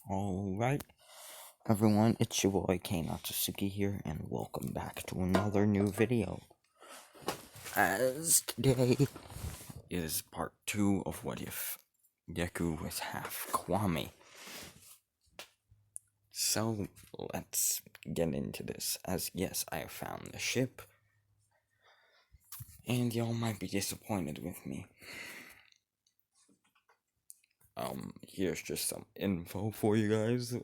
Alright, everyone, it's your boy K Natsuki here, and welcome back to another new video. As today is part 2 of What If Deku was half Kwami. So, let's get into this, as yes, I have found the ship, and y'all might be disappointed with me. Here's just some info for you guys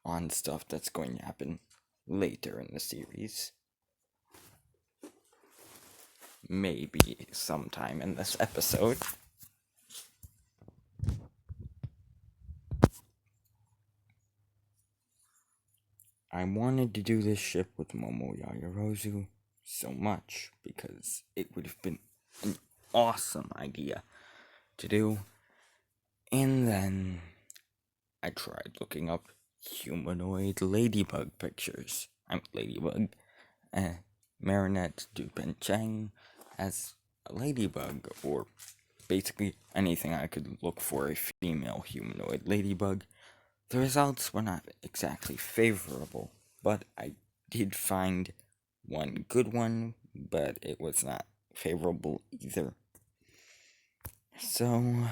on stuff that's going to happen later in the series. Maybe sometime in this episode. I wanted to do this ship with Momo Yaoyorozu so much because it would have been an awesome idea to do. And then I tried looking up humanoid ladybug pictures. Marinette Dupenchang as a ladybug, or basically anything I could look for a female humanoid ladybug. The results were not exactly favorable, but I did find one good one, but it was not favorable either. So,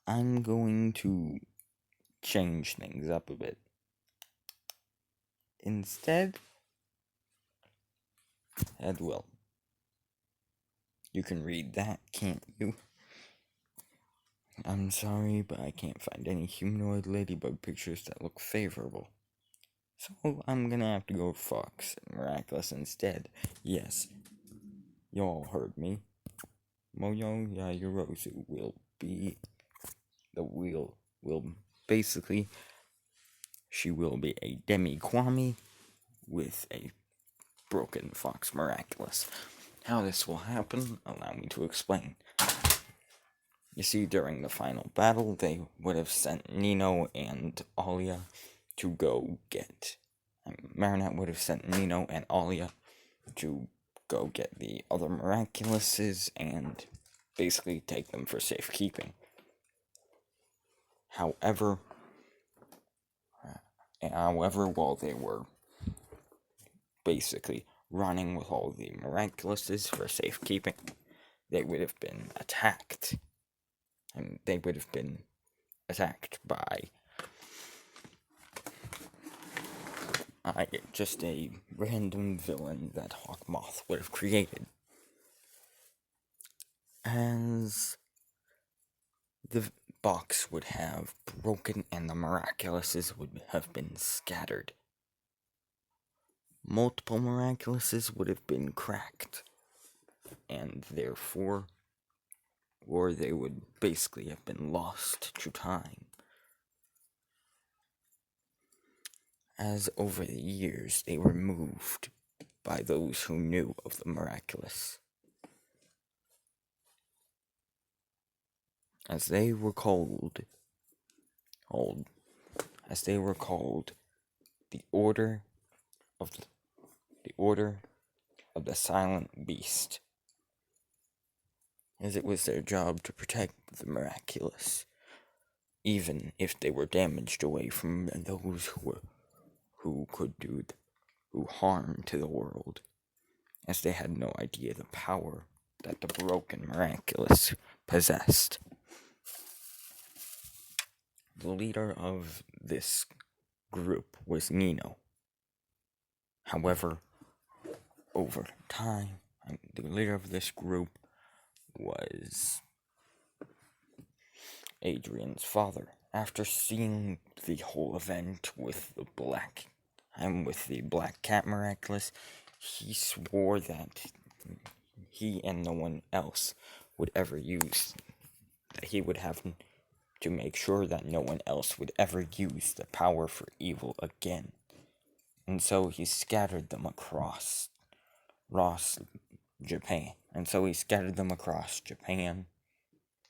I'm going to change things up a bit. Instead, well, you can read that, can't you? I'm sorry, but I can't find any humanoid ladybug pictures that look favorable. So I'm gonna have to go Fox and Miraculous instead. Yes, y'all heard me. Momo Yaoyorozu will be basically, she will be a demi-kwami with a broken Fox Miraculous. How this will happen, allow me to explain. You see, during the final battle, they would have sent Nino and Alia to go get... Marinette would have sent Nino and Alia to go get the other Miraculouses and basically take them for safekeeping. However, while they were basically running with all the Miraculouses for safekeeping, they would have been attacked. And they would have been attacked by just a random villain that Hawkmoth would have created. As the box would have broken and the Miraculouses would have been scattered. Multiple Miraculouses would have been cracked, and therefore, or they would basically have been lost to time. As over the years they were moved by those who knew of the miraculous. As they were called the Order of the Silent Beast, as it was their job to protect the miraculous, even if they were damaged away from those who could do harm to the world, as they had no idea the power that the broken miraculous possessed. The leader of this group was Nino. However, over time, the leader of this group was Adrian's father. After seeing the whole event with the black and with the Black Cat Miraculous, he swore that he and no one else would ever use, that he would have to make sure that no one else would ever use the power for evil again. And so he scattered them across Japan.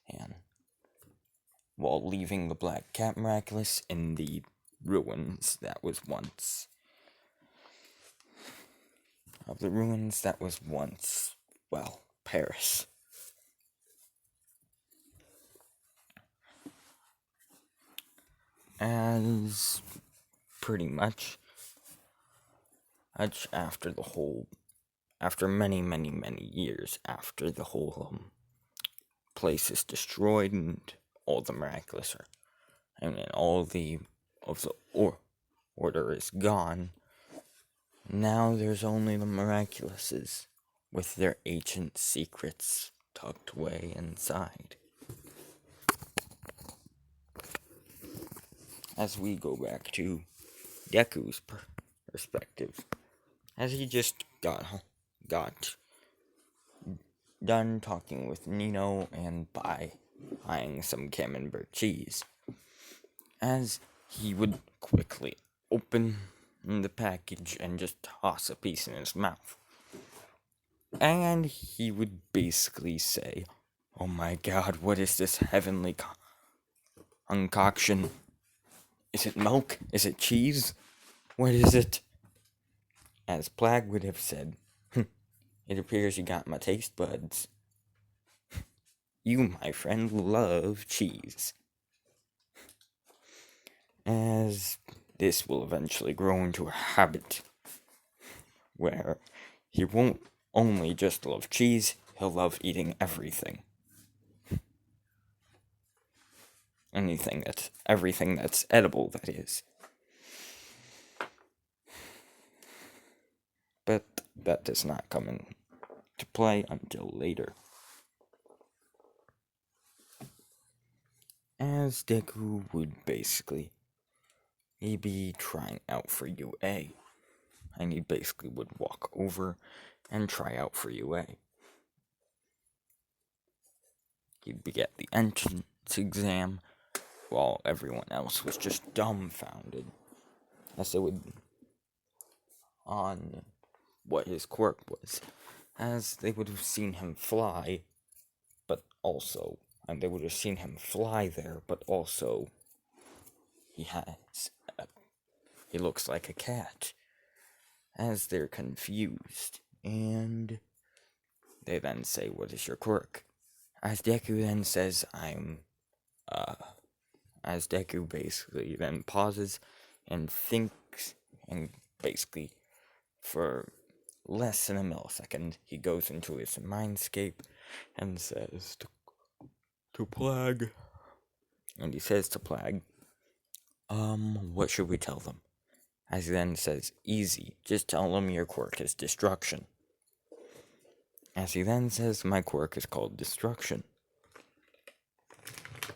And while leaving the Black Cat Miraculous in the ruins that was once Paris. As pretty much after many years after the whole place is destroyed and all the miraculous and all the order is gone, now there's only the miraculouses with their ancient secrets tucked away inside. As we go back to Deku's perspective, as he just got done talking with Nino and buying some camembert cheese, as he would quickly open the package and just toss a piece in his mouth. And he would basically say, "Oh my god, what is this heavenly concoction? Is it milk? Is it cheese? What is it?" As Plagg would have said, "It appears you got my taste buds. You, my friend, love cheese." As this will eventually grow into a habit where he won't only just love cheese, he'll love eating everything. Everything that's edible, that is. But that does not come into play until later. As Deku would basically, he'd be trying out for UA. And he basically would walk over and try out for UA. He'd be at the entrance exam while everyone else was just dumbfounded as they would on what his quirk was, as they would have seen him fly, they would have seen him fly there, but also he looks like a cat, as they're confused, and they then say, "What is your quirk?" As Deku then says, as Deku basically then pauses and thinks, and basically for less than a millisecond, he goes into his Mindscape and says to Plagg, and he says to Plagg, "What should we tell them?" As he then says, "Easy, just tell them your quirk is destruction." As he then says, "My quirk is called destruction."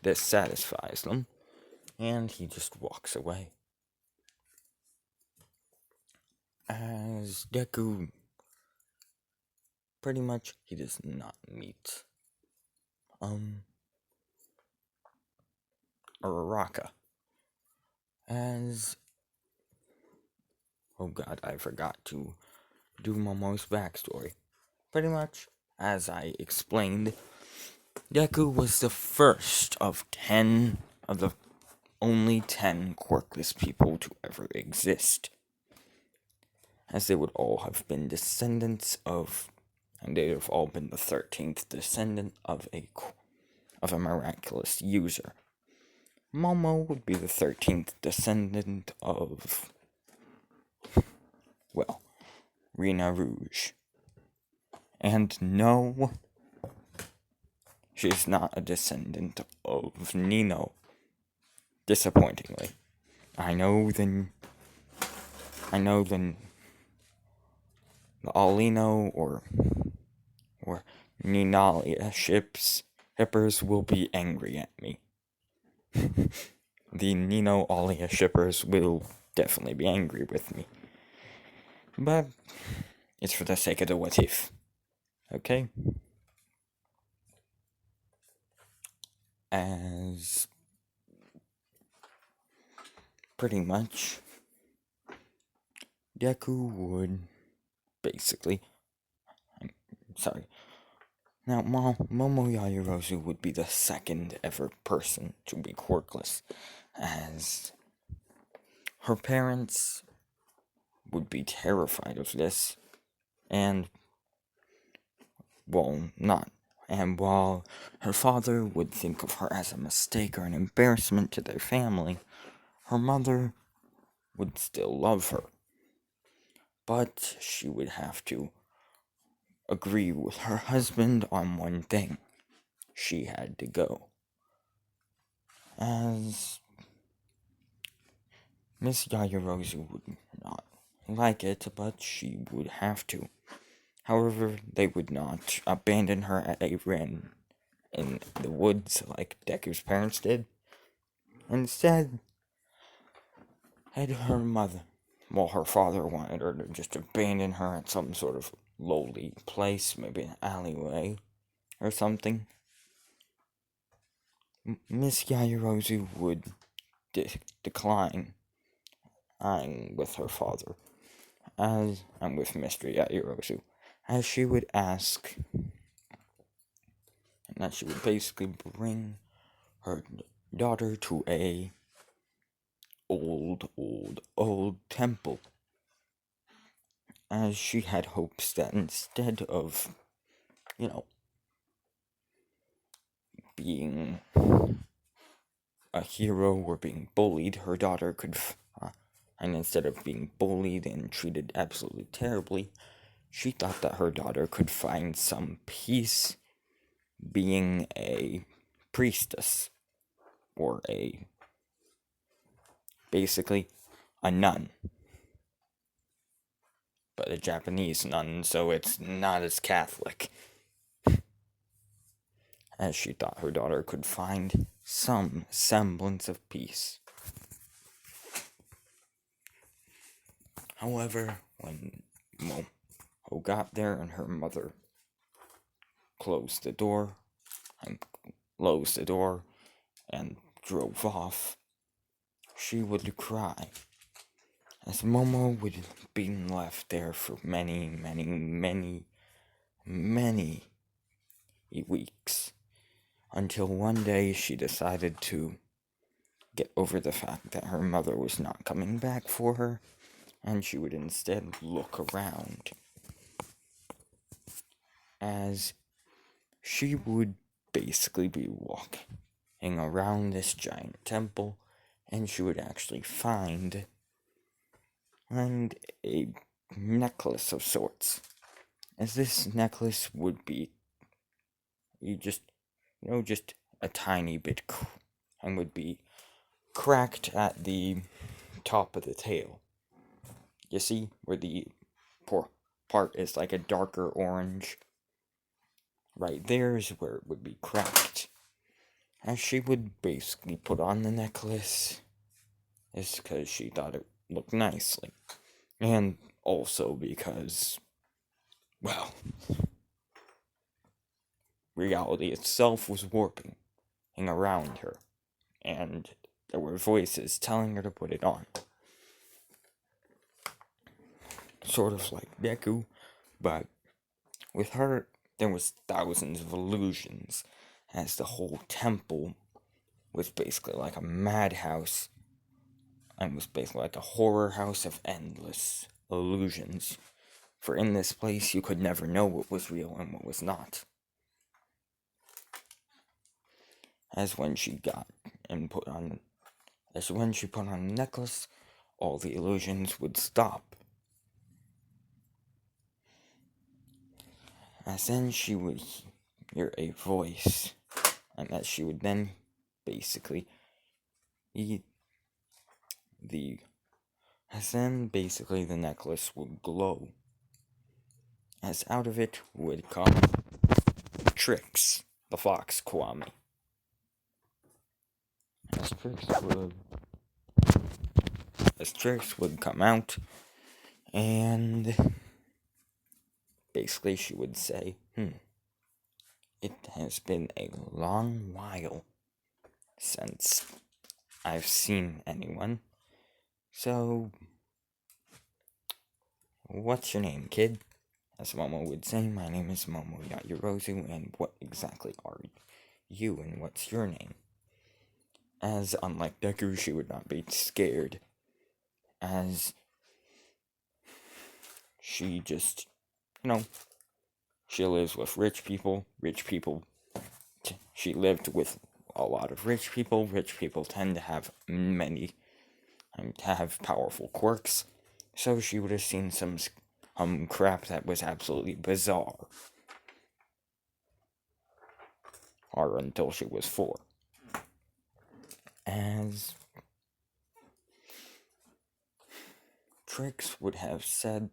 This satisfies them, and he just walks away. As Deku, pretty much, he does not meet Araraka. Oh god, I forgot to do Momo's backstory. Pretty much, as I explained, Deku was the first of the only 10 quirkless people to ever exist. As they would all have been descendants of, and they would have all been the 13th descendant of a miraculous user. Momo would be the 13th descendant of, Rena Rouge. And no, she's not a descendant of Nino. Disappointingly. I know the Alino or Ninalia shippers will be angry at me. The Nino Alia shippers will definitely be angry with me. But it's for the sake of the what if. Okay? As pretty much Deku would basically. Sorry. Now, Momo Yaoyorozu would be the second ever person to be quirkless, as her parents would be terrified of this, and, well, not. And while her father would think of her as a mistake or an embarrassment to their family, her mother would still love her. But she would have to agree with her husband on one thing. She had to go. As Miss Yaoyorozu would not like it, but she would have to. However, they would not abandon her at a inn in the woods like Deku's parents did. Instead, had her mother, well, her father wanted her to just abandon her at some sort of lowly place, maybe an alleyway or something. Miss Yaoyorozu would decline with her father, as and with Mr. Yaoyorozu, as she would ask, and that she would basically bring her daughter to a old temple, as she had hopes that instead of, being a hero or being bullied, her daughter could, and instead of being bullied and treated absolutely terribly, she thought that her daughter could find some peace being a priestess, or basically, a nun. But a Japanese nun, so it's not as Catholic. As she thought her daughter could find some semblance of peace. However, when Momo got there and her mother closed the door and drove off, she would cry, as Momo would have been left there for many weeks, until one day she decided to get over the fact that her mother was not coming back for her, and she would instead look around, as she would basically be walking around this giant temple, and she would actually find a necklace of sorts, as this necklace would be just a tiny bit and would be cracked at the top of the tail. You see where the part is like a darker orange? Right there is where it would be cracked. As she would basically put on the necklace, it's because she thought it looked nicely. And also because, well, reality itself was warping around her, and there were voices telling her to put it on. Sort of like Deku, but with her, there was thousands of illusions, as the whole temple was basically like a madhouse, and was basically like a horror house of endless illusions. For in this place, you could never know what was real and what was not. As when she put on the necklace, all the illusions would stop. As then she would hear a voice, and that she would then basically the necklace would glow, as out of it would come Trixx, the fox Kwami. As Trixx would come out, And basically she would say, it has been a long while since I've seen anyone. So, what's your name, kid? As Momo would say, my name is Momo Yajirozu, and what exactly are you, and what's your name? As unlike Deku, she would not be scared, as she just, she lives with rich people, she lived with a lot of rich people tend to have powerful quirks, so she would have seen some crap that was absolutely bizarre. Or until she was 4. As Trixx would have said,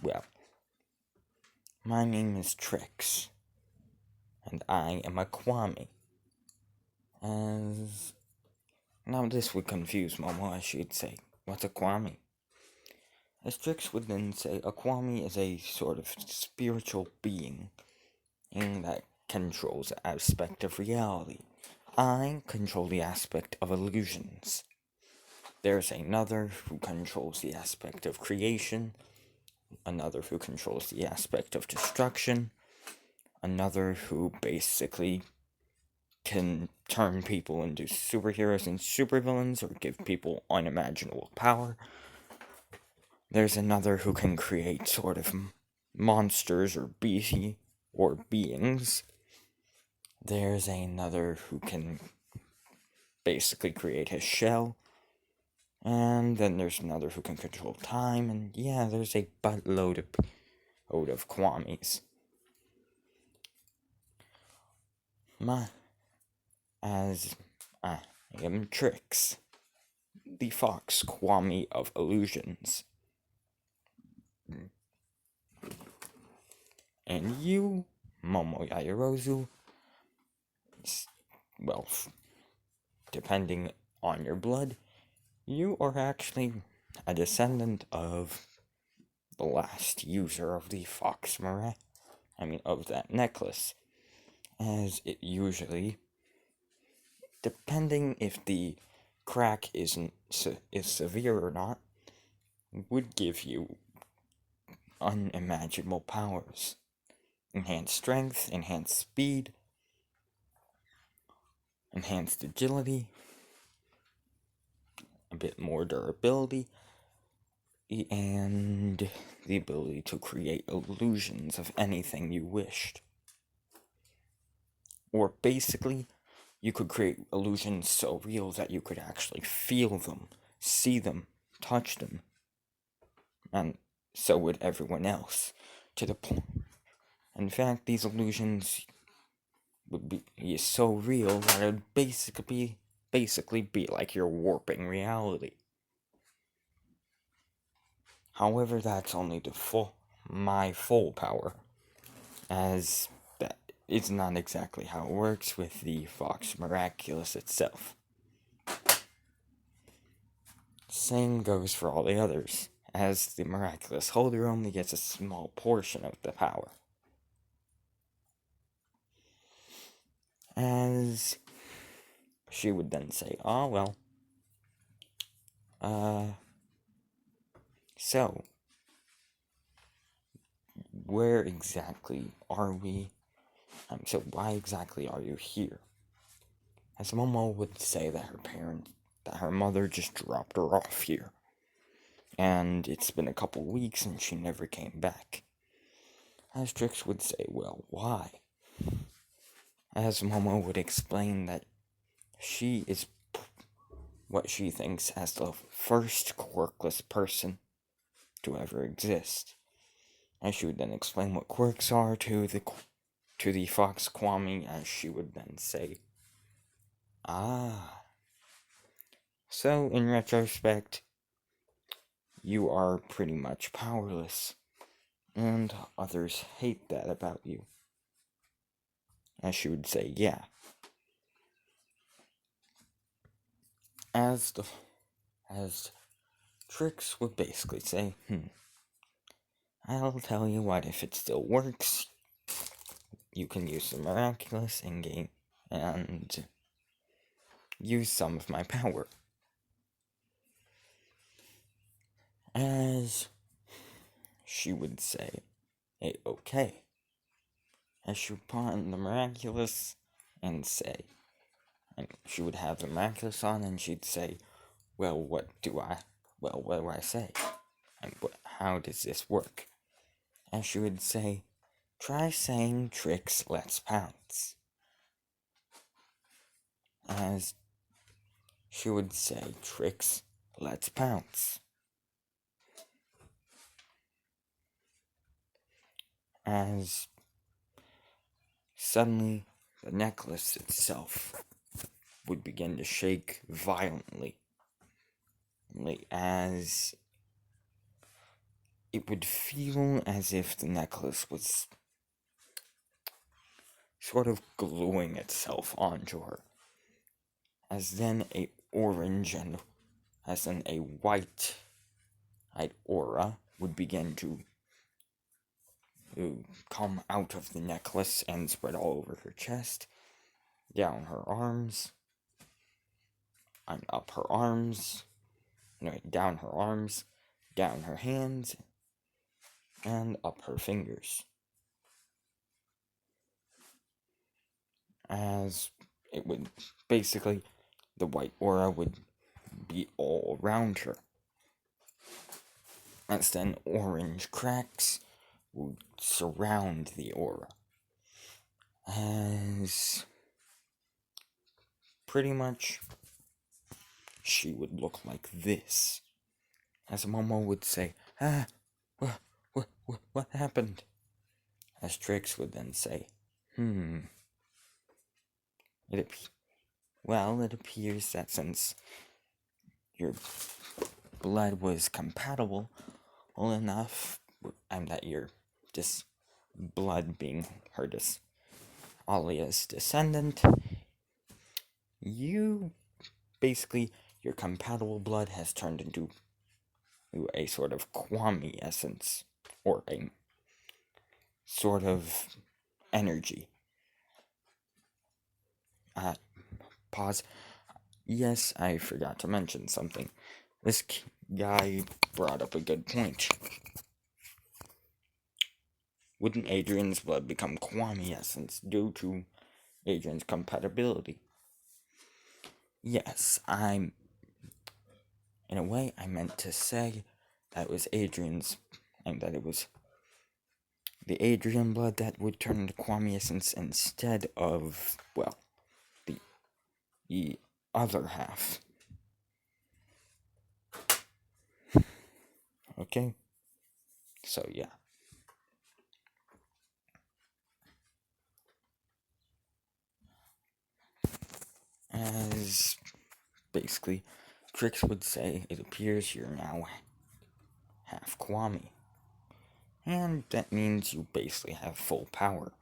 well, my name is Trixx, and I am a Kwami. As now this would confuse Momo, as she'd say, what's a Kwami? As Trixx would then say, a Kwami is a sort of spiritual being that controls the aspect of reality. I control the aspect of illusions. There's another who controls the aspect of creation, another who controls the aspect of destruction, another who basically can turn people into superheroes and supervillains or give people unimaginable power. There's another who can create sort of monsters or beings. There's another who can basically create his shell. And then there's another who can control time, and yeah, there's a buttload of Kwamis. As I am Trixx, the Fox Kwami of Illusions. And you, Momo Yajirozu, well, depending on your blood, you are actually a descendant of the last user of the of that necklace, as it usually, depending if the crack is severe or not, would give you unimaginable powers. Enhanced strength, enhanced speed, enhanced agility, a bit more durability, and the ability to create illusions of anything you wished. Or basically, you could create illusions so real that you could actually feel them, see them, touch them, and so would everyone else. To the point, in fact, these illusions would be so real that it would basically be like you're warping reality. However, that's only my full power, as that is not exactly how it works with the Fox Miraculous itself. Same goes for all the others, as the Miraculous holder only gets a small portion of the power. As she would then say, oh well, so, where exactly are we? So why exactly are you here? As Momo would say that her mother just dropped her off here. And it's been a couple weeks and she never came back. As Trixx would say, well, why? As Momo would explain that she is what she thinks as the first quirkless person to ever exist. And she would then explain what quirks are to the Fox Kwami, as she would then say, so in retrospect, you are pretty much powerless, and others hate that about you. As she would say, yeah. As Trixx would basically say, I'll tell you what, if it still works, you can use the miraculous in-game and use some of my power. As she would say, hey, okay. As she would pawn the miraculous and say, and she would have the miraculous on and she'd say, well, what do I say? And how does this work? And she would say, try saying Trixx, let's pounce. As she would say, Trixx, let's pounce. As suddenly the necklace itself would begin to shake violently, as it would feel as if the necklace was sort of gluing itself onto her. As then a orange and as then a white aura would begin to come out of the necklace and spread all over her chest, down her arms, and up her arms, down her arms, down her hands, and up her fingers. As it would, basically, the white aura would be all around her. As then orange cracks would surround the aura. As pretty much she would look like this. As Momo would say, what happened? As Trixx would then say, it appears that since your blood was compatible enough, and that your blood being her Alia's descendant, your compatible blood has turned into a sort of kwami essence, or a sort of energy. Pause. Yes, I forgot to mention something. This guy brought up a good point. Wouldn't Adrian's blood become kwami essence due to Adrian's compatibility? Yes, in a way, I meant to say that was Adrian's, and that it was the Adrian blood that would turn into kwami essence instead of, the other half. Okay? So, yeah. As basically Trixx would say, it appears you're now half kwami. And that means you basically have full power.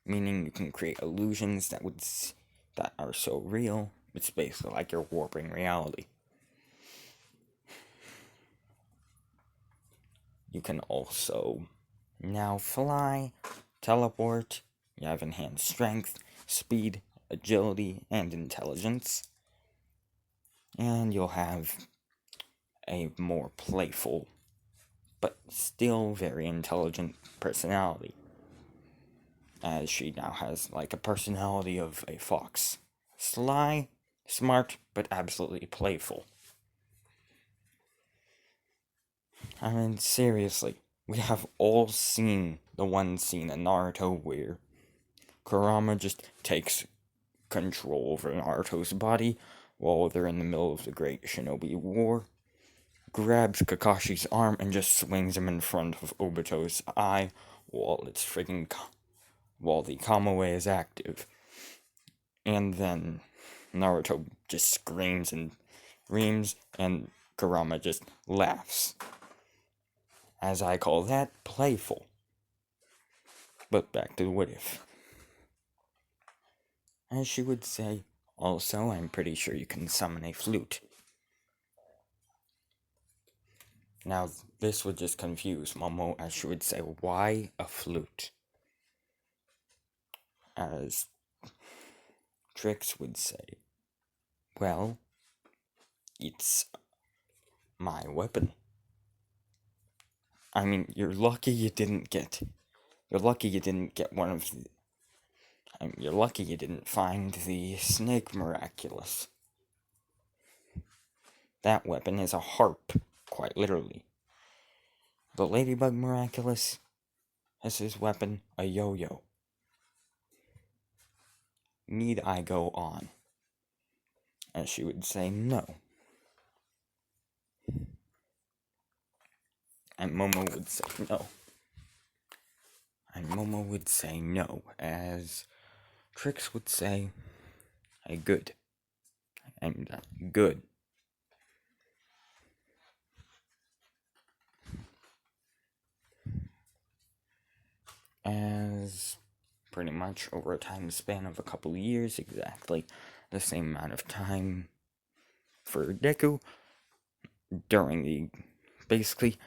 Meaning you can create illusions that are so real, it's basically like you're warping reality. You can also now fly, teleport, you have enhanced strength, speed, agility, and intelligence. And you'll have a more playful, but still very intelligent personality. As she now has a personality of a fox. Sly, smart, but absolutely playful. I mean, seriously, we have all seen the one scene in Naruto where Kurama just takes control over Naruto's body while they're in the middle of the Great Shinobi War, grabs Kakashi's arm and just swings him in front of Obito's eye while the Kamui is active. And then Naruto just screams and reams, and Kurama just laughs. As I call that, playful. But back to the what if. As she would say, also, I'm pretty sure you can summon a flute. Now, this would just confuse Momo, as she would say, why a flute? As Trixx would say, well, it's my weapon. I mean, you're lucky you didn't get one of the, you're lucky you didn't find the snake miraculous. That weapon is a harp, quite literally. The ladybug miraculous has his weapon a yo-yo. Need I go on? And she would say no. And Momo would say no. And Momo would say no, as Trixx would say, good. And good. As pretty much over a time span of a couple years, exactly the same amount of time for Deku, during the, basically,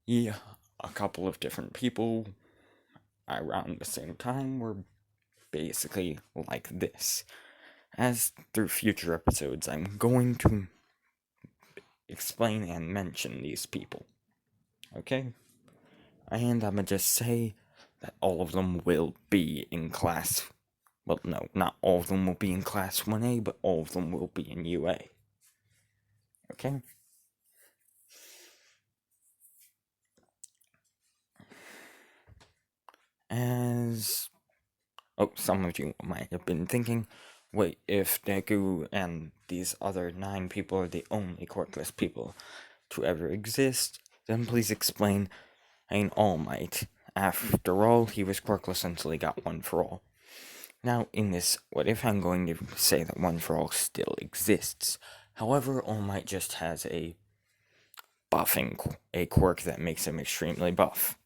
yeah, a couple of different people around the same time were basically like this. As through future episodes, I'm going to explain and mention these people. Okay? And I'ma just say that all of them will be in class. Well, no, not all of them will be in class 1A, but all of them will be in UA. Okay? As... oh, some of you might have been thinking, wait, if Deku and these other 9 people are the only quirkless people to ever exist, then please explain All Might. After all, he was quirkless until he got One For All. Now, in this what if, I'm going to say that One For All still exists. However, All Might just has a quirk that makes him extremely buff.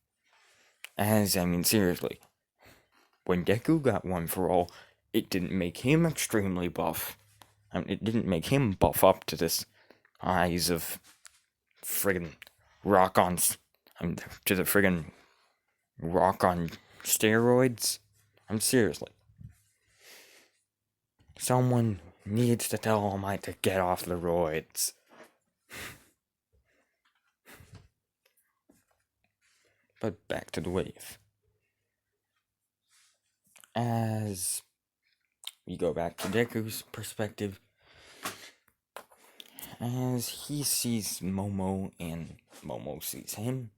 As, I mean, seriously, when Deku got One For All, it didn't make him extremely buff. I mean, it didn't make him buff up to this eyes of friggin' rock on, to the friggin' rock on steroids. I'm seriously. Someone needs to tell All Might to get off the roids. But back to the wave. As we go back to Deku's perspective, as he sees Momo and Momo sees him,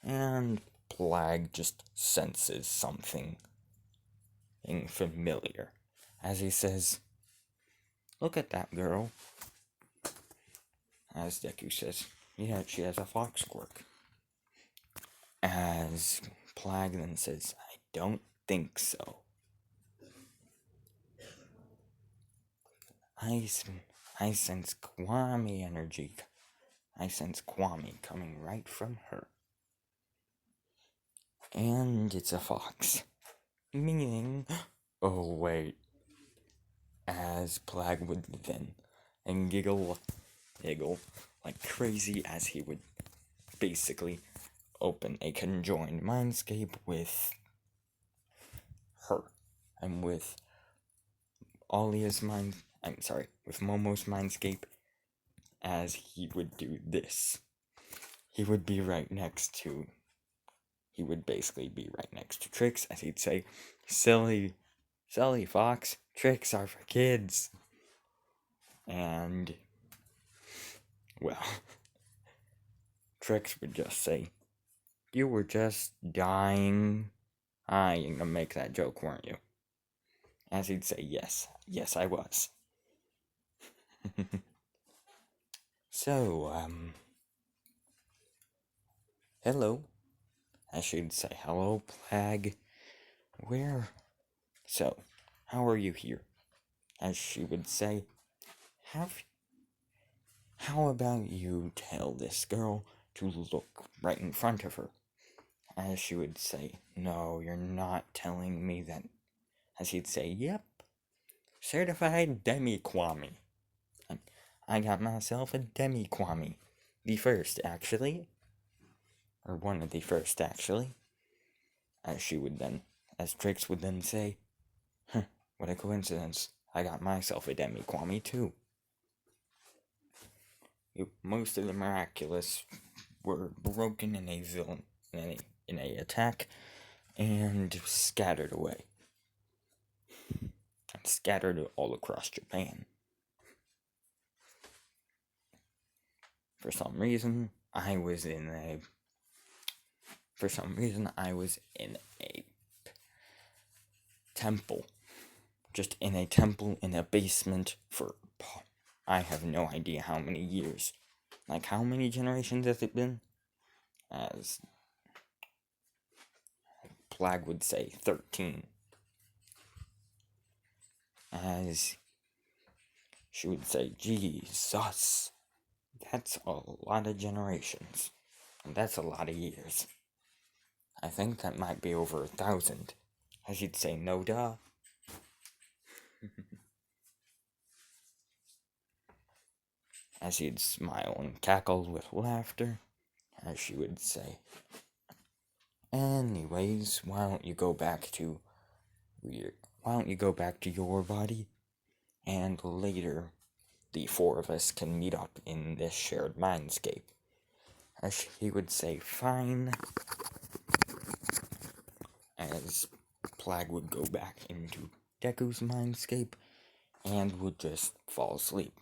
and Plag just senses something familiar, as he says, "Look at that girl." As Deku says, "Yeah, she has a fox quirk." As Plag then says, "I don't think so." I sense Kwami energy. I sense Kwami coming right from her. And it's a fox. Meaning, oh wait. As Plag would then and giggle like crazy, as he would basically open a conjoined mindscape with her. And with with Momo's mindscape, as he would do this. He would be right next to, he would basically be right next to Trixx, as he'd say, silly fox, tricks are for kids. And, well, Trixx would just say, "You were just dying to make that joke, weren't you?" As he'd say, yes, I was. So, hello. As she'd say, "Hello, Plag. Where? So, how are you here?" As she would say, how about you tell this girl to look right in front of her?" As she would say, "No, you're not telling me that." As he'd say, "Yep, certified demi-kwami." I got myself a demi-kwami. The first, actually. Or one of the first, actually. As Trixx would then say, huh, what a coincidence. I got myself a demi-kwami, too. Most of the miraculous were broken in a attack and scattered away. And scattered all across Japan. For some reason, I was in a temple. Just in a temple in a basement for, I have no idea how many years. Like, how many generations has it been? As Plag would say, 13. As she would say, Jesus, that's a lot of generations. And that's a lot of years. I think that might be over 1,000. As she'd say, no duh. As he'd smile and cackle with laughter, as she would say, anyways, why don't you go back to your body, and later the four of us can meet up in this shared mindscape. As he would say, fine, as Plag would go back into Deku's mindscape and would just fall asleep.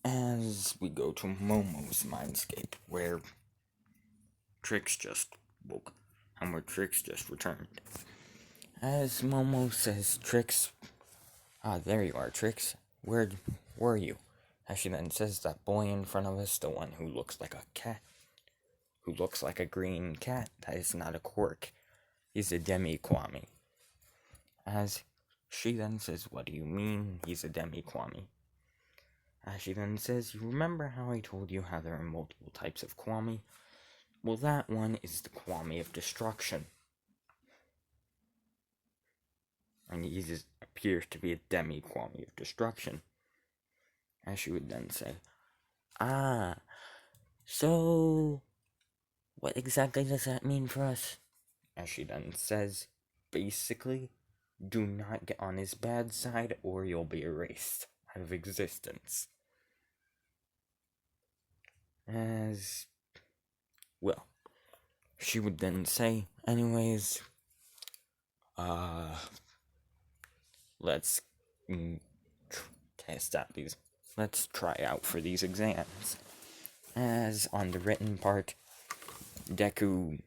As we go to Momo's mindscape, where Trixx just returned. As Momo says, Trixx, there you are, Trixx. Where were you? As she then says, that boy in front of us, the one who looks like a cat, who looks like a green cat, that is not a quirk. He's a demi-kwami. As she then says, what do you mean he's a demi-kwami? As she then says, you remember how I told you how there are multiple types of kwami? Well, that one is the kwami of destruction. And he just appears to be a demi-kwami of destruction. As she would then say, so what exactly does that mean for us? As she then says, basically, do not get on his bad side or you'll be erased out of existence. As well, she would then say, anyways, let's test out these. Let's try out for these exams. As on the written part, Deku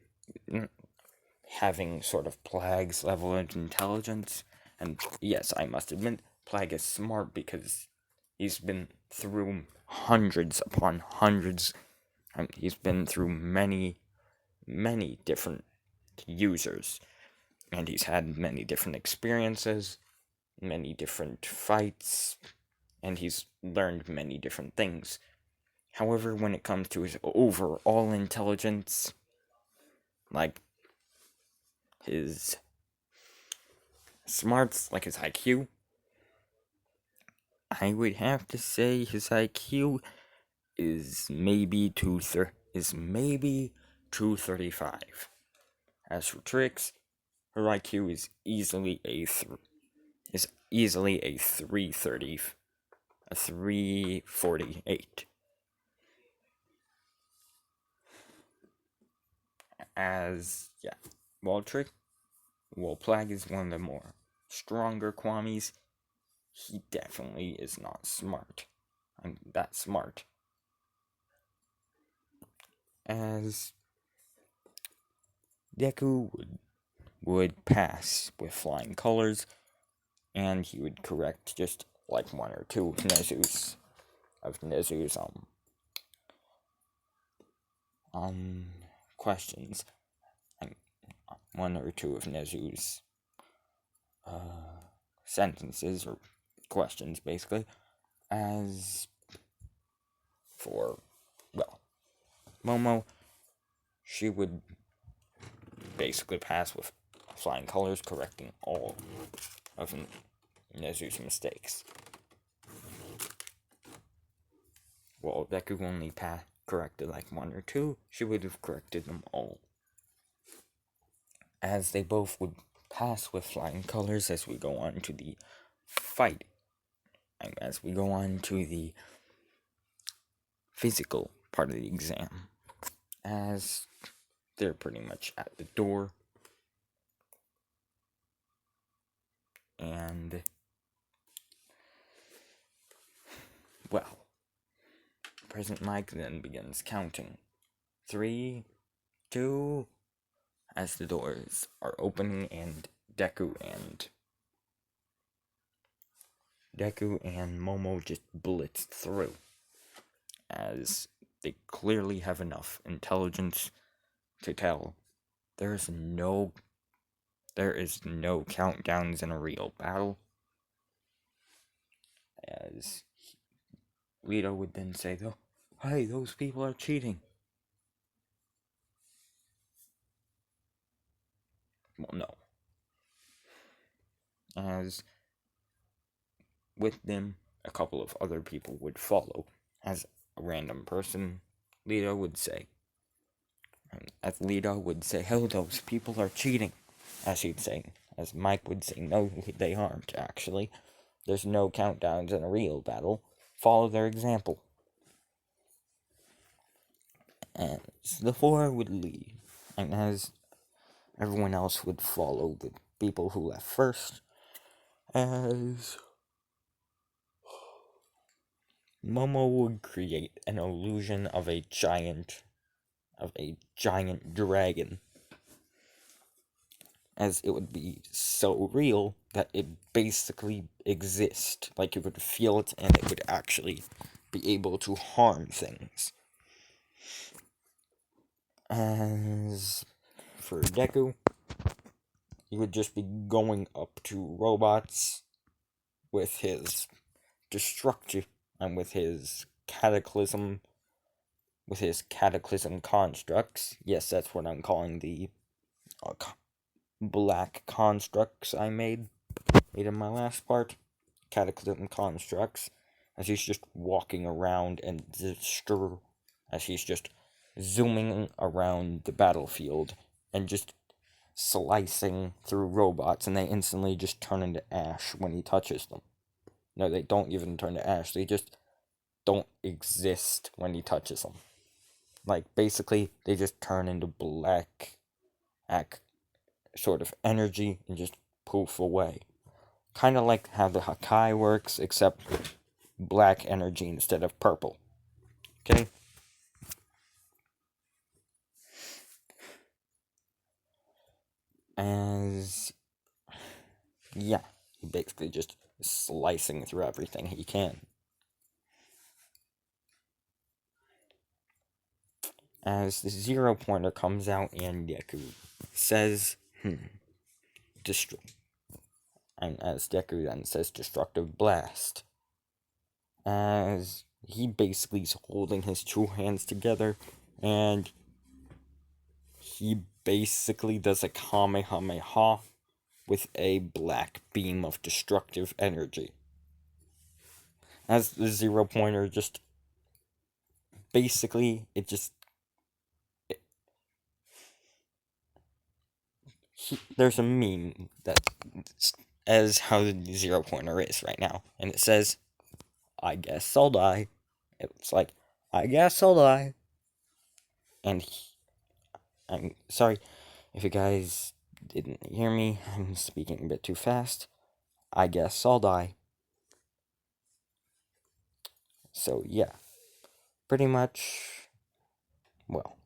having sort of Plag's level of intelligence, and yes, I must admit, Plag is smart because he's been through hundreds upon hundreds, and he's been through many different users, and he's had many different experiences, many different fights, and he's learned many different things. However, when it comes to his overall intelligence, like his smarts, like his IQ, I would have to say his IQ is maybe 235. As for Trixx, her IQ is easily a 348. While Plag is one of the more stronger kwamis, he definitely is not smart. I'm that smart. As Deku would pass with flying colors, and he would correct just like one or two of Nezu's questions. One or two of Nezu's sentences or questions, basically. As for, Momo, she would basically pass with flying colors, correcting all of Nezu's mistakes. Well, Deku only corrected like 1 or 2, she would have corrected them all. As they both would pass with flying colors as we go on to the fight. And as we go on to the physical part of the exam. As they're pretty much at the door. And, well, President Mike then begins counting. 3, 2, as the doors are opening and Deku and Momo just blitz through, as they clearly have enough intelligence to tell there is no countdowns in a real battle. As Lito would then say, though, hey, those people are cheating. Well, no. As with them, a couple of other people would follow. As a random person, Lito would say, as Lito would say, oh, those people are cheating. As he'd say, as Mike would say, no, they aren't, actually. There's no countdowns in a real battle. Follow their example. As the 4 would leave, and as everyone else would follow the people who left first, as Momo would create an illusion of a giant dragon, as it would be so real that it basically exists, like you could feel it and it would actually be able to harm things. As for Deku, he would just be going up to robots with his destructive and with his cataclysm constructs. Yes, that's what I'm calling the black constructs I made in my last part. Cataclysm constructs. As he's just walking around and as he's just zooming around the battlefield and just slicing through robots, and they instantly just turn into ash when he touches them. No, they don't even turn to ash. They just don't exist when he touches them. Like, basically, they just turn into black sort of energy and just poof away. Kind of like how the Hakai works, except black energy instead of purple. Okay? Yeah, basically just slicing through everything he can. As the 0 pointer comes out and Deku says, destroy. And as Deku then says, destructive blast. As he basically is holding his 2 hands together, and he basically does a Kamehameha with a black beam of destructive energy. As the 0 pointer just basically, there's a meme that as how the 0 pointer is right now, and it says, I guess I'll die. It's like, I guess I'll die. And I'm sorry if you guys didn't hear me, I'm speaking a bit too fast. I guess I'll die. So yeah, pretty much, well,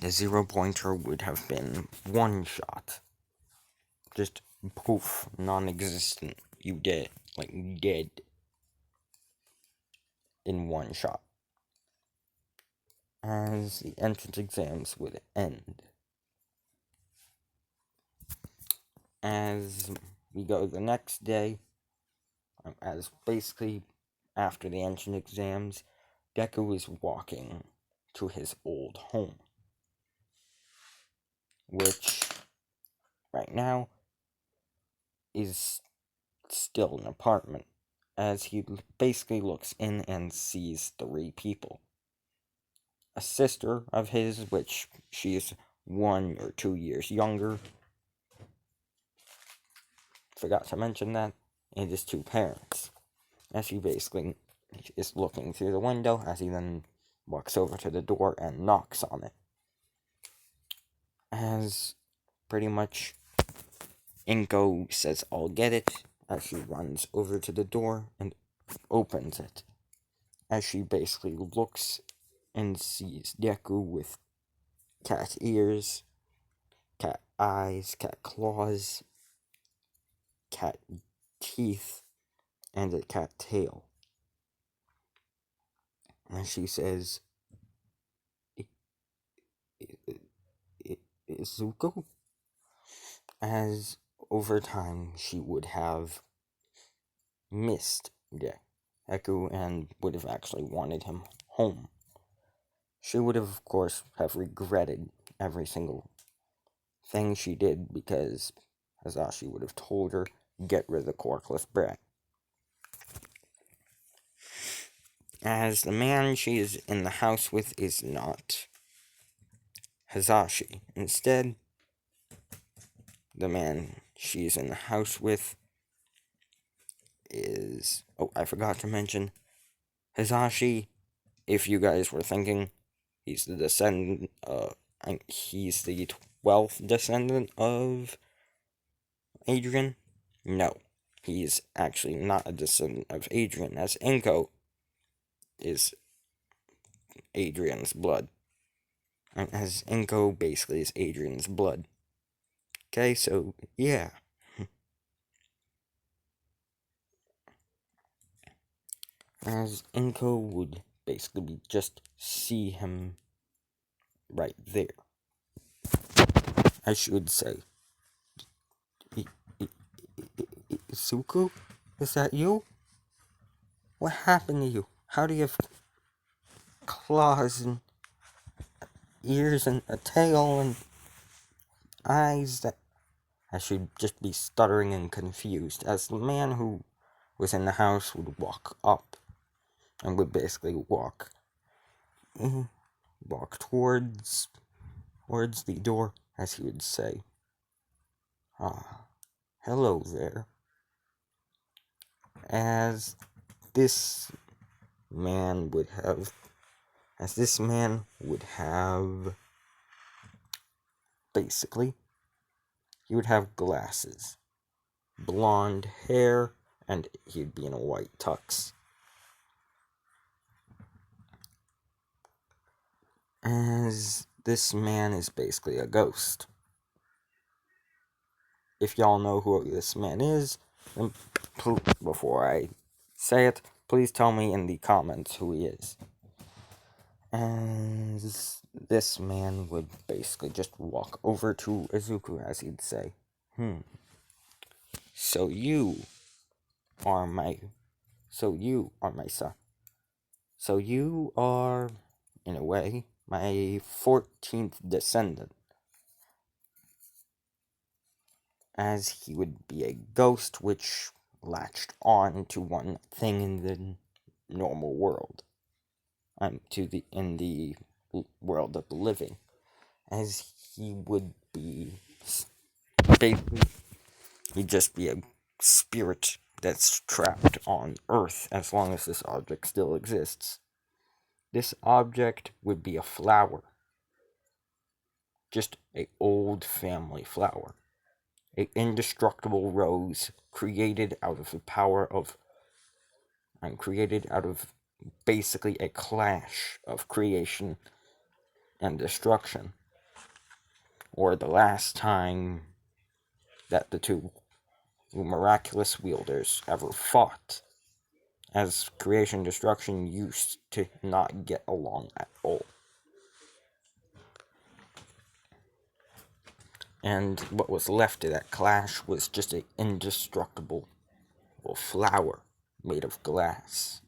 the 0 pointer would have been 1 shot. Just poof, non-existent. You dead, like dead in 1 shot. As the entrance exams would end. As we go the next day, as basically after the entrance exams, Deku is walking to his old home, which right now is still an apartment, as he basically looks in and sees 3 people. A sister of his, which she is 1 or 2 years younger. Forgot to mention that. And his 2 parents. As he basically is looking through the window, as he then walks over to the door and knocks on it. As pretty much Inko says, "I'll get it," as she runs over to the door and opens it. As she basically looks and sees Deku with cat ears, cat eyes, cat claws, cat teeth, and a cat tail. And she says, "Izuku?" As over time she would have missed Deku and would have actually wanted him home. She would of course have regretted every single thing she did, because Hazashi would have told her, "Get rid of the corkless brat." As the man she is in the house with is not Hazashi. Instead, the man she is in the house with is... Oh, I forgot to mention, Hazashi, if you guys were thinking, he's the descendant, he's the 12th descendant of Adrian. No, he's actually not a descendant of Adrian, as Inko is Adrian's blood. As Inko basically is Adrian's blood. Okay, so, yeah. As Inko would basically just see him right there. I should say, "Suku, is that you? What happened to you? How do you have claws and ears and a tail and eyes that..." I should just be stuttering and confused, as the man who was in the house would walk up and would basically walk towards the door, as he would say, "Hello there." As this man would have basically, he would have glasses, blonde hair, and he'd be in a white tux. As this man is basically a ghost. If y'all know who this man is, then before I say it, please tell me in the comments who he is. As this man would basically just walk over to Izuku, as he'd say, So you are my son. So you are, in a way, my 14th descendant." As he would be a ghost which latched on to one thing in the normal world. In the world of the living. As he would be... basically, he'd just be a spirit that's trapped on Earth as long as this object still exists. This object would be a flower. Just an old family flower. An indestructible rose created out of the power of... created out of basically a clash of creation and destruction. Or the last time that the two miraculous wielders ever fought, as creation and destruction used to not get along at all. And what was left of that clash was just an indestructible flower made of glass.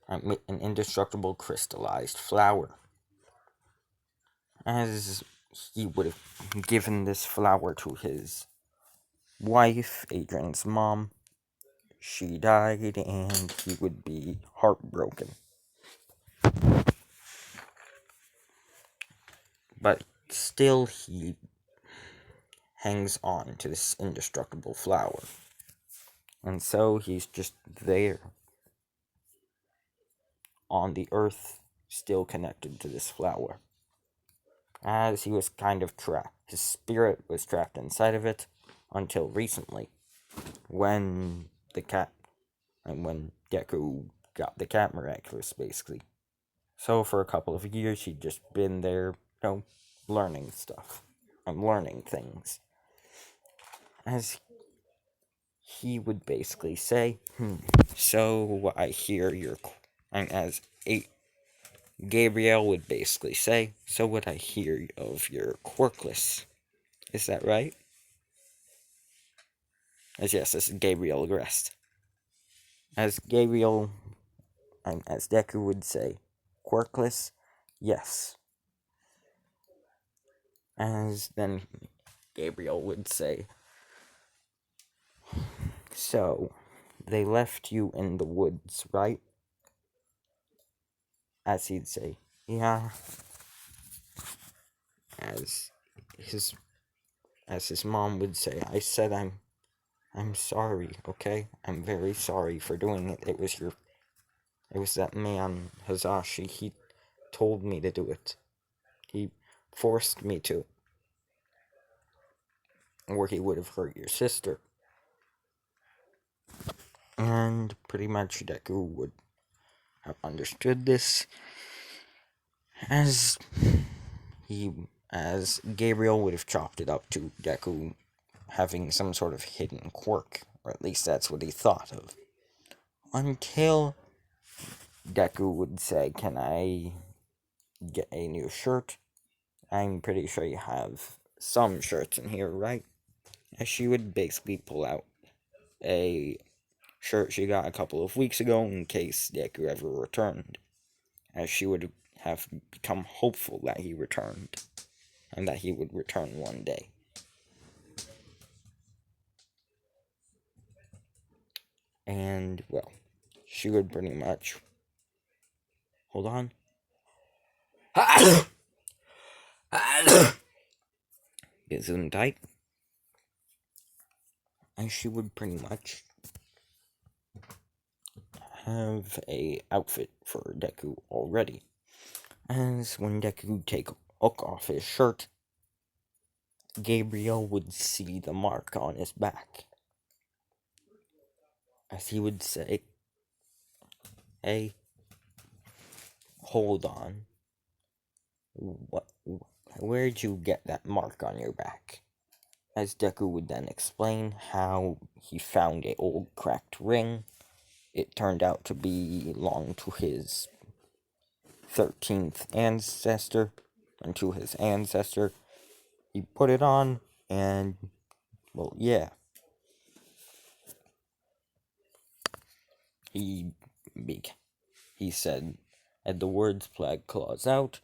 An indestructible crystallized flower. As he would have given this flower to his wife, Adrian's mom, she died, and he would be heartbroken. But still, he hangs on to this indestructible flower. And so he's just there on the earth, still connected to this flower. As he was kind of trapped. His spirit was trapped inside of it until recently, when when Deku got the cat miraculous, basically. So for a couple of years, he'd just been there, learning stuff. And learning things. As he would basically say, so I hear your... And as Gabriel would basically say, so what I hear of your quirkless. Is that right? As yes, this is Gabriel Agrest. As Gabriel, and as Deku would say, quirkless, yes. As then Gabriel would say, so, they left you in the woods, right? As he'd say, yeah. As his mom would say, I said I'm sorry, okay? I'm very sorry for doing it. It was that man, Hazashi, he told me to do it. He forced me to. Or he would have hurt your sister. And pretty much Deku would have understood this as Gabriel would have chopped it up to Deku having some sort of hidden quirk, or at least that's what he thought of. Until Deku would say, can I get a new shirt? I'm pretty sure you have some shirts in here, right? As she would basically pull out a shirt she got a couple of weeks ago in case Deku ever returned. As she would have become hopeful that he returned, and that he would return one day. And, well, she would pretty much... Hold on. Get them tight. And she would pretty much have a outfit for Deku already. As when Deku would take a hook off his shirt, Gabriel would see the mark on his back. As he would say, hey, hold on. Where'd you get that mark on your back? As Deku would then explain how he found an old cracked ring. It turned out to belong to his 13th ancestor, and to his ancestor. He put it on, and, well, yeah. He said, had the words plague claws out,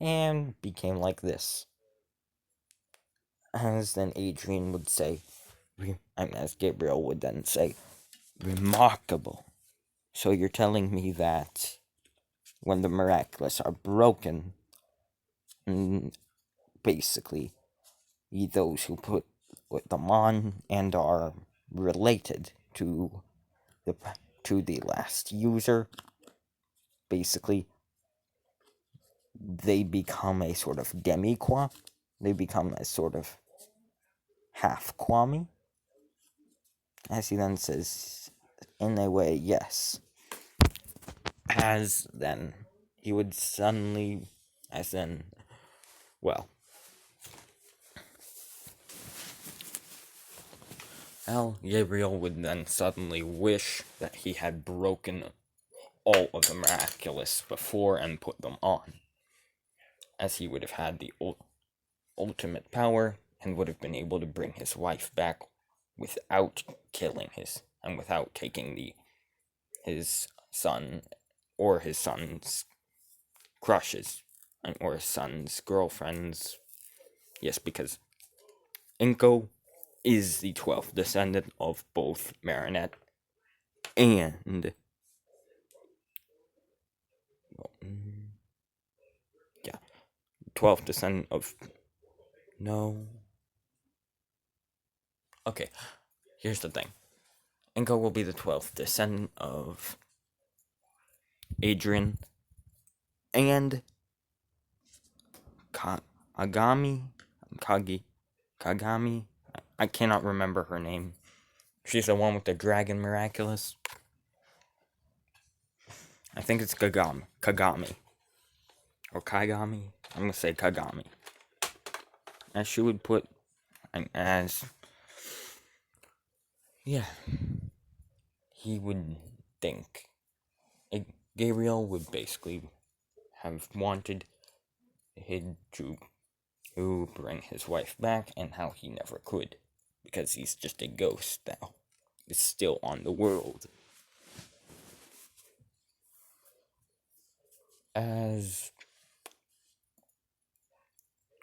and became like this. As then Adrian would say, as Gabriel would then say, remarkable. So you're telling me that when the miraculous are broken, basically, those who put them on and are related to the last user, basically, they become a sort of demi-kwami. They become a sort of half-kwami. As he then says, in a way, yes. As then, he would suddenly, well, Gabriel would then suddenly wish that he had broken all of the miraculous before and put them on, as he would have had the ultimate power and would have been able to bring his wife back without killing and without taking his son or his son's crushes or his son's girlfriends. Yes, because Inko is the 12th descendant of both Marinette and... yeah, 12th descendant of... no... okay, here's the thing. Inko will be the 12th descendant of Adrian and Kagami. I cannot remember her name. She's the one with the dragon miraculous. I think it's Kagami. Or Kagami. I'm gonna say Kagami. As she would put, as... yeah. He would think. Gabriel would basically have wanted him to bring his wife back, and how he never could. Because he's just a ghost now. Is still on the world. As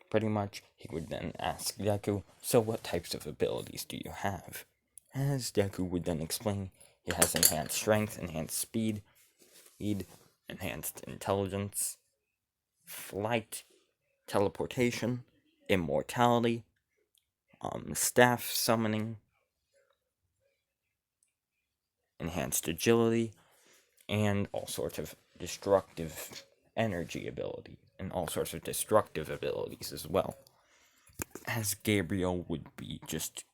pretty much, he would then ask Deku, so what types of abilities do you have? As Deku would then explain, he has enhanced strength, enhanced speed, enhanced intelligence, flight, teleportation, immortality, staff summoning, enhanced agility, and all sorts of destructive energy ability, and all sorts of destructive abilities as well. As Gabriel would be just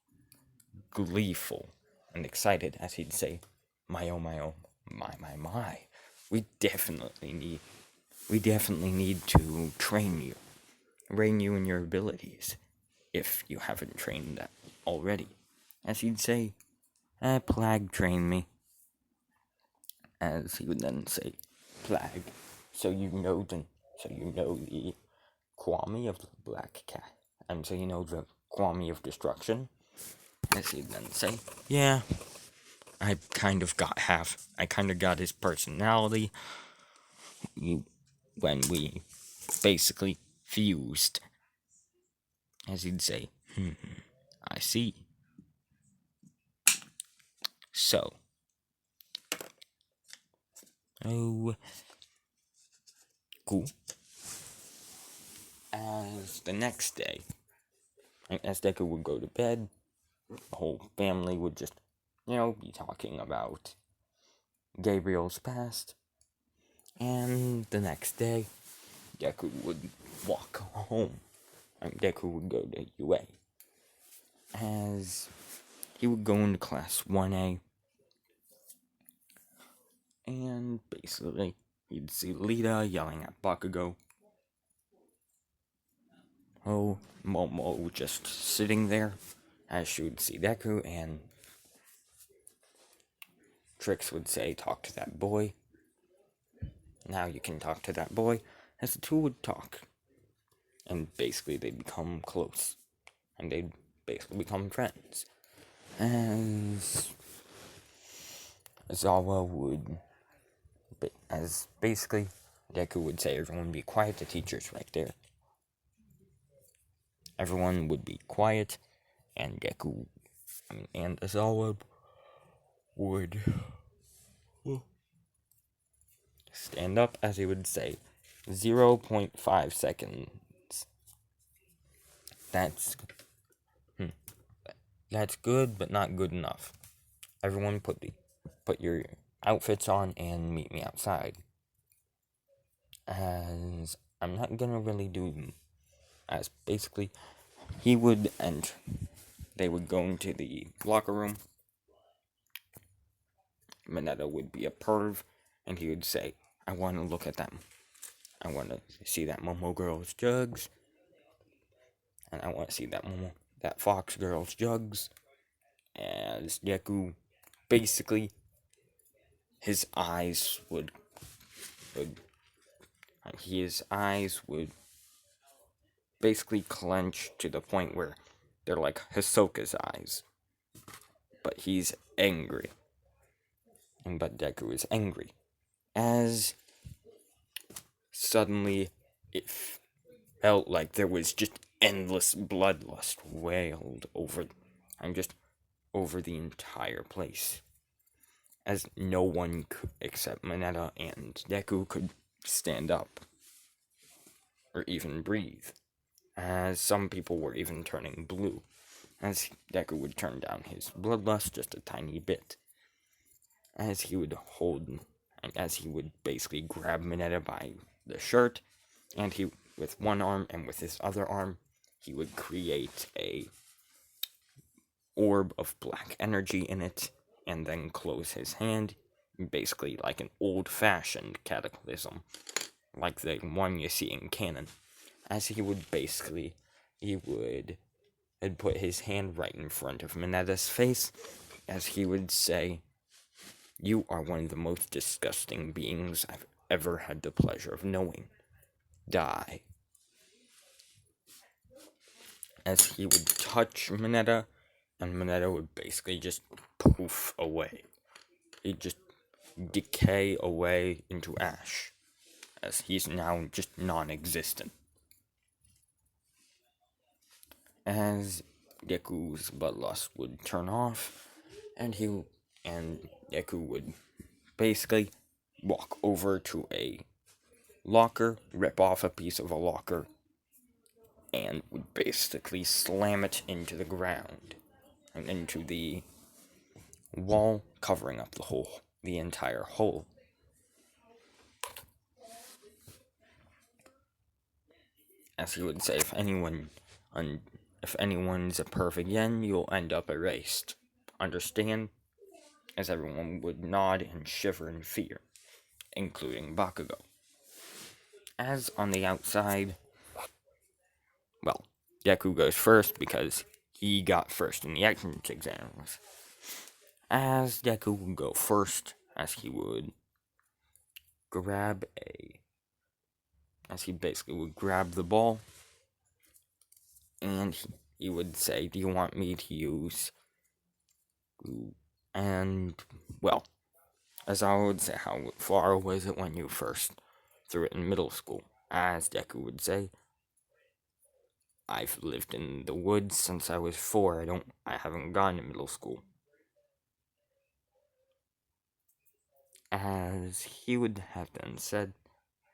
gleeful and excited as he'd say, my oh my oh, my. We definitely need to train you in your abilities, if you haven't trained that already. As he'd say, Plague train me. As he would then say, Plague, so you know the Kwami of the Black Cat, and so you know the Kwami of Destruction. As he'd then say, yeah, I kind of got his personality when we basically fused. As he'd say, I see. So, oh, cool. As the next day, as Deku would go to bed, the whole family would just, be talking about Gabriel's past. And the next day, Deku would walk home. Deku would go to UA. As he would go into class 1A. And basically, you'd see Lita yelling at Bakugo. Oh, Momo just sitting there. As she would see Deku, and Trixx would say, talk to that boy. Now you can talk to that boy. As the two would talk. And basically they'd become close. And they'd basically become friends. As Zawa would... as basically, Deku would say, everyone be quiet, the teacher's right there. Everyone would be quiet, and and Zawa would stand up, as he would say, 0.5 seconds. That's good, but not good enough. Everyone put your outfits on and meet me outside. As I'm not gonna really do, as basically, he would enter. They would go into the locker room. Mineta would be a perv, and he would say, I want to look at them. I want to see that Momo girl's jugs. And I want to see that Fox girl's jugs. As Deku, basically, his eyes would basically clench to the point where they're like Hisoka's eyes. But he's angry. But Deku is angry. As suddenly it felt like there was just endless bloodlust wailed over and just over the entire place. As no one except Mineta and Deku could stand up or even breathe. As some people were even turning blue, as Deku would turn down his bloodlust just a tiny bit. As he would basically grab Mineta by the shirt, and he, with one arm and with his other arm, he would create a orb of black energy in it, and then close his hand, basically like an old-fashioned cataclysm, like the one you see in canon. As he would put his hand right in front of Mineta's face, as he would say, "You are one of the most disgusting beings I've ever had the pleasure of knowing. Die." As he would touch Mineta, and Mineta would basically just poof away. He'd just decay away into ash, as he's now just non-existent. As Deku's bloodlust would turn off, and Deku would basically walk over to a locker, rip off a piece of a locker, and would basically slam it into the ground and into the wall, covering up the entire hole. As he would say, if anyone's a perfect yen, you'll end up erased. Understand? As everyone would nod and shiver in fear, including Bakugo. As on the outside, well, Deku goes first because he got first in the entrance exams. As Deku would go first, as he basically would grab the ball, and he would say, "Do you want me to use?" And, well, as I would say, how far was it when you first threw it in middle school? As Deku would say, "I've lived in the woods since I was 4. I haven't gone to middle school." As he would have then said,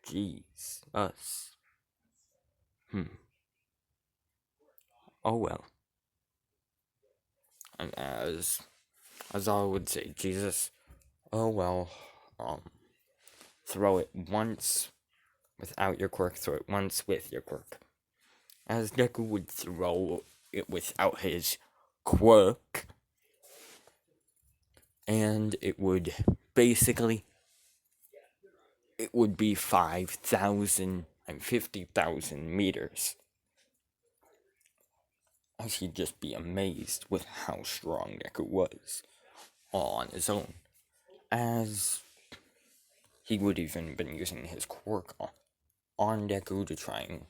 "Jeez, us. Oh well." And as I would say, "Jesus, oh well, throw it once without your quirk, throw it once with your quirk." As Deku would throw it without his quirk, and it would be 5,000 and 50,000 meters. As he'd just be amazed with how strong Deku was, all on his own. As he would even been using his quirk on Deku to try and,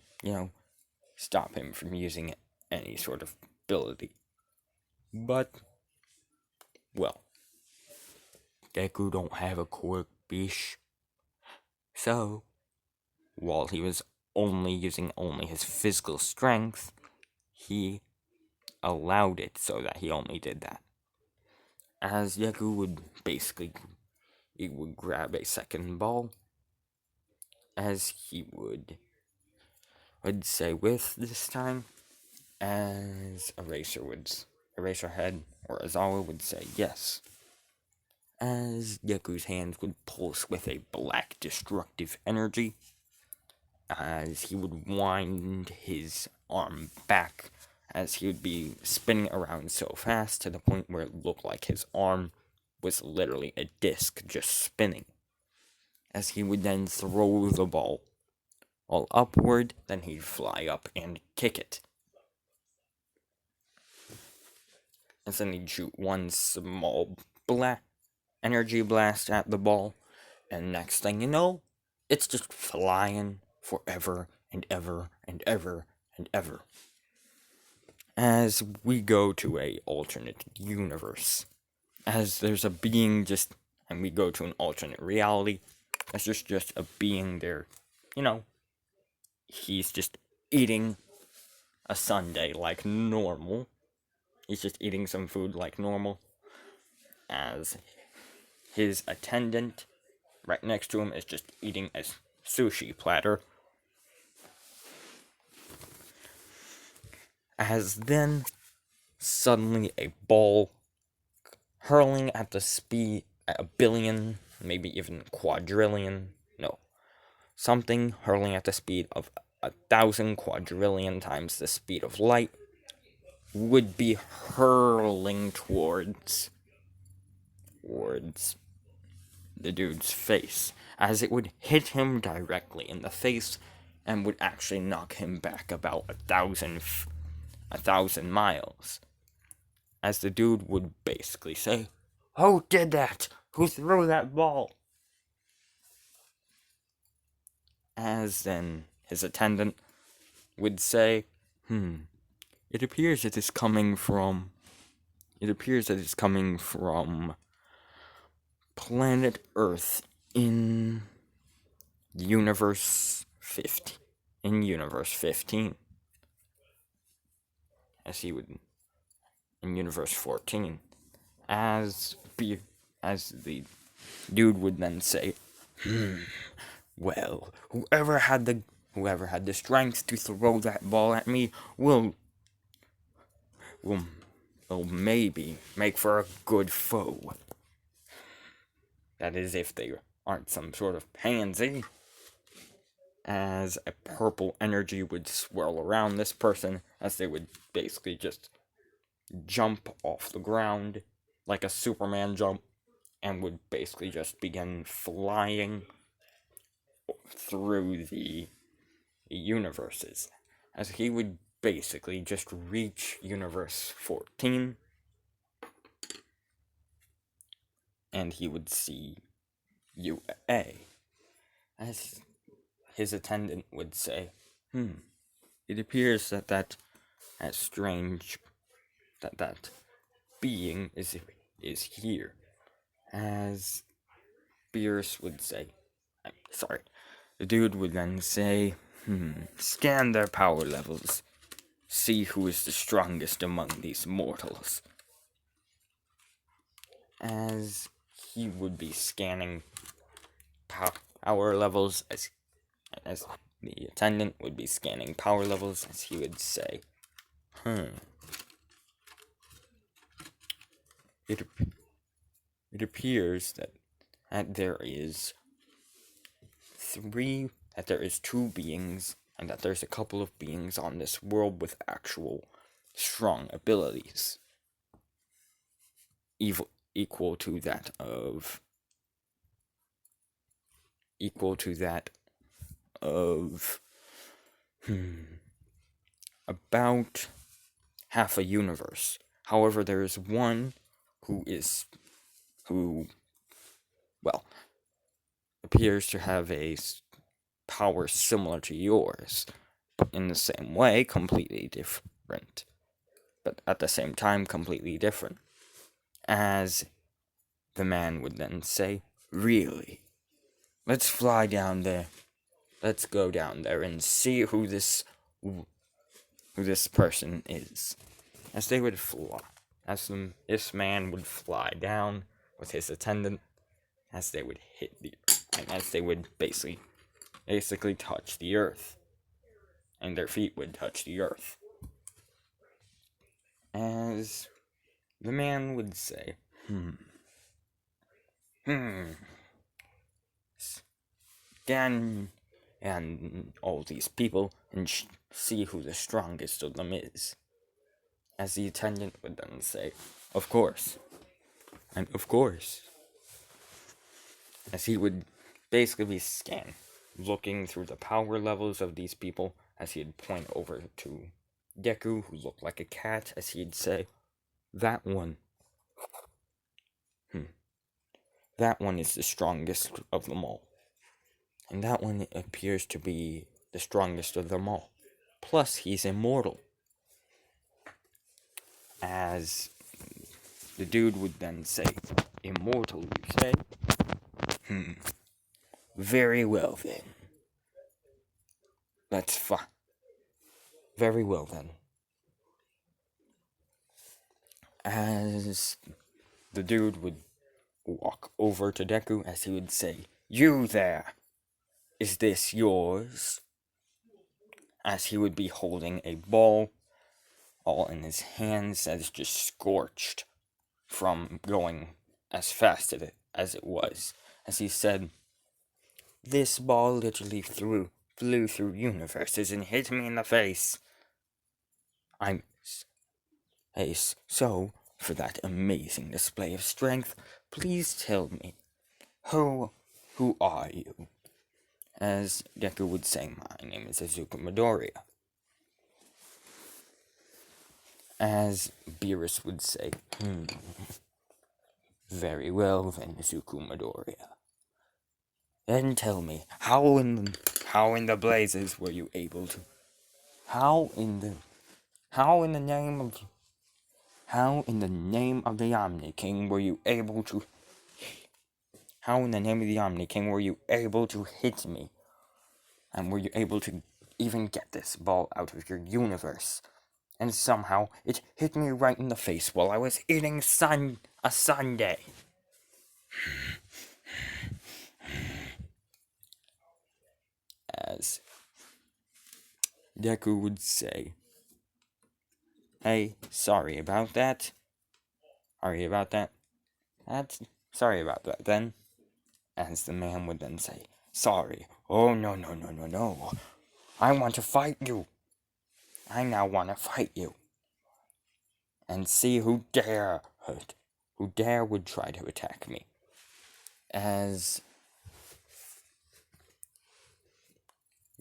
stop him from using any sort of ability. But, well, Deku don't have a quirk, bish. So, while he was using only his physical strength, he allowed it so that he only did that. As Deku would he would grab a second ball, as he would say with this time, as Eraserhead or Azawa would say yes. As Deku's hands would pulse with a black destructive energy, as he would wind his arm back, as he would be spinning around so fast to the point where it looked like his arm was literally a disc just spinning. As he would then throw the ball all upward, then he'd fly up and kick it. And then he'd shoot one small energy blast at the ball, and next thing you know, it's just flying forever and ever and ever and ever. As we go to a alternate universe, as there's a being and we go to an alternate reality, as there's just a being there, he's just eating a sundae like normal, He's just eating some food like normal. As his attendant right next to him is just eating a sushi platter. As then, suddenly a ball hurling at the speed at a billion, maybe even quadrillion, no, something hurling at the speed of 1,000 quadrillion times the speed of light would be hurling towards the dude's face, as it would hit him directly in the face and would actually knock him back about 1,000 miles. As the dude would basically say, "Who did that? Who threw that ball?" As then his attendant would say, it appears that it's coming from planet Earth in universe 15. As he would in universe 14. As the dude would then say, well, whoever had the strength to throw that ball at me will maybe make for a good foe. That is, if they aren't some sort of pansy. As a purple energy would swirl around this person, as they would basically just jump off the ground like a Superman jump, and would basically just begin flying through the universes, as he would basically just reach universe 14, and he would see UA, as his attendant would say, it appears that being is here. As Beerus would say, the dude would then say, scan their power levels. See who is the strongest among these mortals. As he would be scanning power levels, as the attendant would be scanning power levels, as he would say, it appears that there is two beings, and that there's a couple of beings on this world with actual strong abilities, equal to that of about half a universe. However, there is one who appears to have a power similar to yours, but in the same way, completely different. But at the same time, completely different. As the man would then say, really? Let's fly down there. Let's go down there and see who this person is. As they would fly. This man would fly down with his attendant, as they would hit as they would basically touch the earth, and their feet would touch the earth. As the man would say, scan and all these people and see who the strongest of them is. As the attendant would then say, of course. And of course. As he would basically be scanning, looking through the power levels of these people, as he'd point over to Deku, who looked like a cat, as he'd say, that one. That one is the strongest of them all. And that one appears to be the strongest of them all. Plus, he's immortal. As the dude would then say, immortal, you say? Very well then. That's fine. Very well then. as the dude would walk over to Deku, as he would say, "You there, is this yours?" As he would be holding a ball all in his hands that is just scorched from going as fast as it was. As he said, "This ball literally flew through universes and hit me in the face. I'm Ace. So, for that amazing display of strength, please tell me, who are you?" As Deku would say, "My name is Izuku Midoriya." As Beerus would say, "Very well then, Izuku Midoriya. Then tell me, how in the blazes were you able to? How in the name of the Omni King were you able to? How in the name of the Omni King were you able to hit me? And were you able to even get this ball out of your universe? And somehow it hit me right in the face while I was eating a sundae." As Deku would say, "Hey, sorry about that. Sorry about that. Sorry about that then." As the man would then say, "Sorry. Oh, no, no, no, no, no. I want to fight you. I now want to fight you. And see who dare would try to attack me." As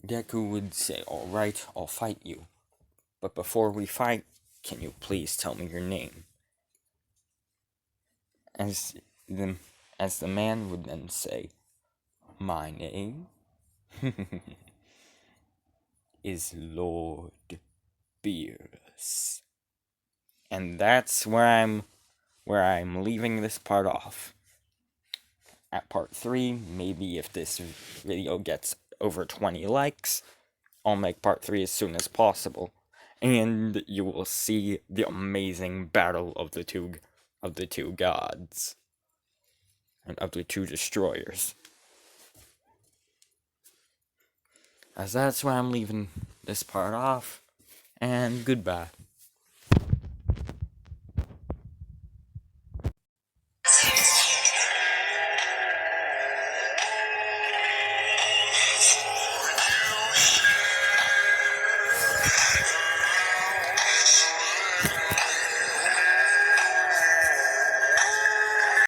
Deku would say, "Alright, I'll fight you. But before we fight, can you please tell me your name?" As the man would then say, "My name is Lord Beerus." And that's where I'm leaving this part off. At part 3, maybe if this video gets over 20 likes, I'll make part 3 as soon as possible. And you will see the amazing battle of the two gods. And of the two destroyers. As that's where I'm leaving this part off. And goodbye.